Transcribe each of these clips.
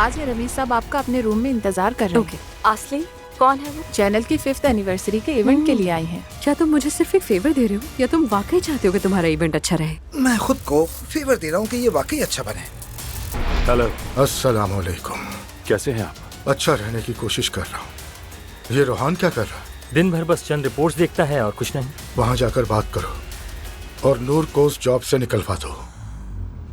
आज है रमीज साहब आपका अपने रूम में इंतजार कर रहे हैं। ओके, आसली कौन है वो? चैनल की 5th एनिवर्सरी के इवेंट के लिए आए हैं। क्या तुम मुझे सिर्फ एक फेवर दे रहे हो या तुम वाकई चाहते हो कि तुम्हारा इवेंट अच्छा रहे? मैं खुद को फेवर दे रहा हूँ कि ये वाकई अच्छा बने। हेलो, अस्सलाम वालेकुम। कैसे हैं आप? अच्छा रहने की कोशिश कर रहा हूँ। ये रोहान क्या कर रहा है? दिन भर बस चंद रिपोर्ट्स देखता है और कुछ नहीं। वहाँ जाकर बात करो और नूर को उस जॉब से निकलवा दो।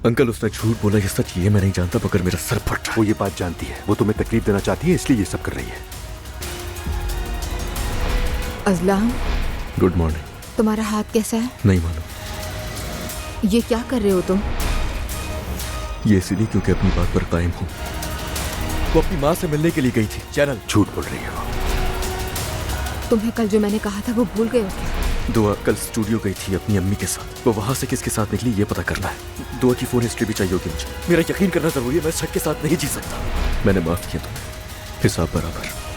अंकल, उसने झूठ बोला, ये सच ये मैं नहीं जानता, मगर मेरा सर फट रहा है। वो ये बात जानती है, वो तुम्हें तकलीफ देना चाहती है, इसलिए ये सब कर रही है। अजलाम, गुड मॉर्निंग। तुम्हारा हाथ कैसा है? नहीं मालूम। ये क्या कर रहे हो तुम? ये इसलिए क्योंकि अपनी बात पर कायम हूँ। वो अपनी माँ से मिलने के लिए गई थी। चैनल झूठ बोल रही है वो। तुम्हें कल जो मैंने कहा था वो भूल गए हो क्या? दुआ कल स्टूडियो गई थी अपनी अम्मी के साथ। वो वहाँ से किसके साथ निकली ये पता करना है। दुआ की फोन हिस्ट्री भी चाहिए होगी मुझे। मेरा यकीन करना जरूरी है, मैं शक के साथ नहीं जी सकता। मैंने माफ किया तुम्हें, हिसाब बराबर।